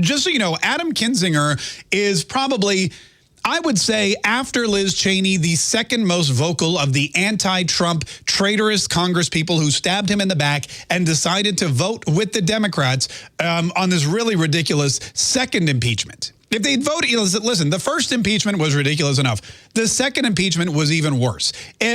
Just so you know, Adam Kinzinger is probably, I would say, after Liz Cheney, the second most vocal of the anti-Trump traitorous Congress people who stabbed him in the back and decided to vote with the Democrats on this really ridiculous second impeachment. If they'd voted, listen, the first impeachment was ridiculous enough. The second impeachment was even worse.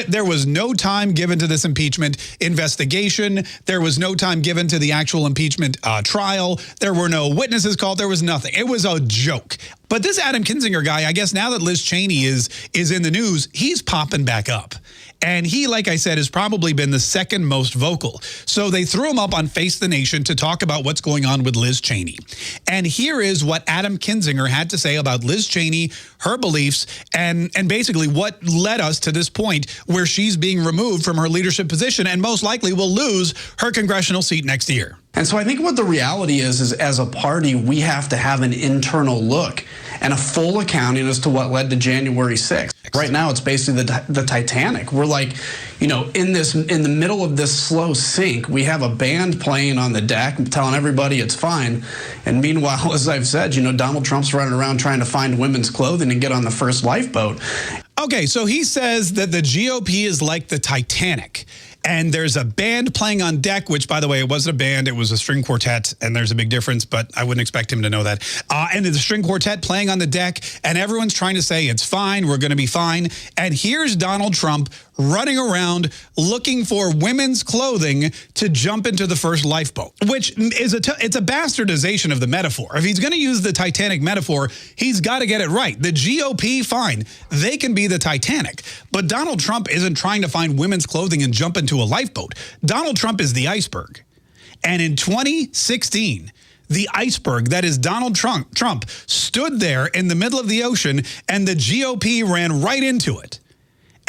There was no time given to this impeachment investigation. There was no time given to the actual impeachment trial. There were no witnesses called. There was nothing. It was a joke. But this Adam Kinzinger guy, I guess now that Liz Cheney is in the news, he's popping back up. And he, like I said, has probably been the second most vocal. So they threw him up on Face the Nation to talk about what's going on with Liz Cheney. And here is what Adam Kinzinger had to say about Liz Cheney, her beliefs, and basically what led us to this point where she's being removed from her leadership position and most likely will lose her congressional seat next year. And so I think what the reality is as a party, we have to have an internal look and a full accounting as to what led to January 6th. Right now, it's basically the Titanic. We're like, you know, in the middle of this slow sink, we have a band playing on the deck telling everybody it's fine. And meanwhile, as I've said, you know, Donald Trump's running around trying to find women's clothing and get on the first lifeboat. Okay, so he says that the GOP is like the Titanic. And there's a band playing on deck, which, by the way, it wasn't a band. It was a string quartet, and there's a big difference, but I wouldn't expect him to know that. And there's a string quartet playing on the deck, and everyone's trying to say, it's fine, we're going to be fine. And here's Donald Trump running around looking for women's clothing to jump into the first lifeboat, which is it's a bastardization of the metaphor. If he's going to use the Titanic metaphor, he's got to get it right. The GOP, fine, they can be the Titanic, but Donald Trump isn't trying to find women's clothing and jump into a lifeboat. Donald Trump is the iceberg. And in 2016, the iceberg that is Donald Trump stood there in the middle of the ocean, and the GOP ran right into it.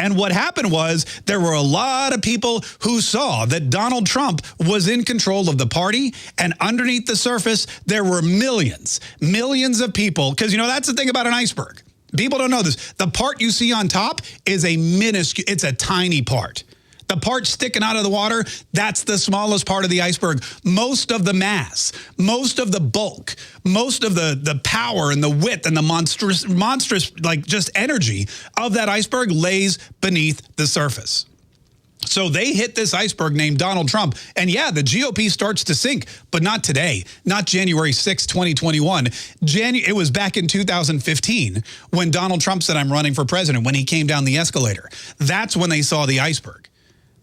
And what happened was there were a lot of people who saw that Donald Trump was in control of the party, and underneath the surface, there were millions of people. Because, you know, that's the thing about an iceberg. People don't know this. The part you see on top is a minuscule, it's a tiny part. The part sticking out of the water, that's the smallest part of the iceberg. Most of the mass, most of the bulk, most of the power and the width and the monstrous, like just energy of that iceberg lays beneath the surface. So they hit this iceberg named Donald Trump. And yeah, the GOP starts to sink, but not today, not January 6, 2021. It was back in 2015 when Donald Trump said, I'm running for president, when he came down the escalator. That's when they saw the iceberg.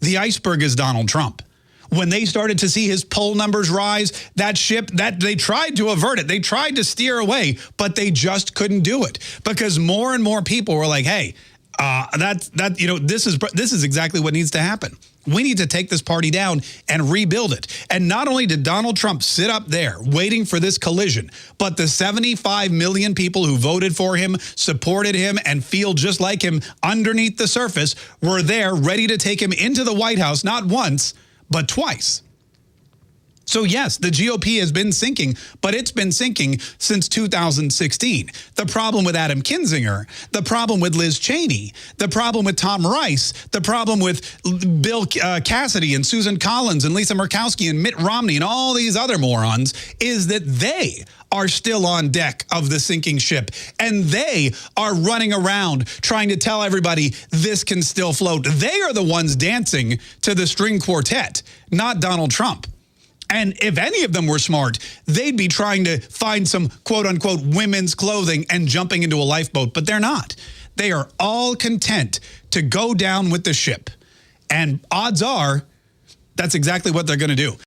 The iceberg is Donald Trump. When they started to see his poll numbers rise, that ship, that they tried to avert it. They tried to steer away, but they just couldn't do it because more and more people were like, hey, you know, this is exactly what needs to happen. We need to take this party down and rebuild it. And not only did Donald Trump sit up there waiting for this collision, but the 75 million people who voted for him, supported him, and feel just like him underneath the surface were there ready to take him into the White House, not once, but twice. So yes, the GOP has been sinking, but it's been sinking since 2016. The problem with Adam Kinzinger, the problem with Liz Cheney, the problem with Tom Rice, the problem with Bill Cassidy and Susan Collins and Lisa Murkowski and Mitt Romney and all these other morons is that they are still on deck of the sinking ship, and they are running around trying to tell everybody this can still float. They are the ones dancing to the string quartet, not Donald Trump. And if any of them were smart, they'd be trying to find some quote-unquote women's clothing and jumping into a lifeboat, but they're not. They are all content to go down with the ship. And odds are that's exactly what they're going to do.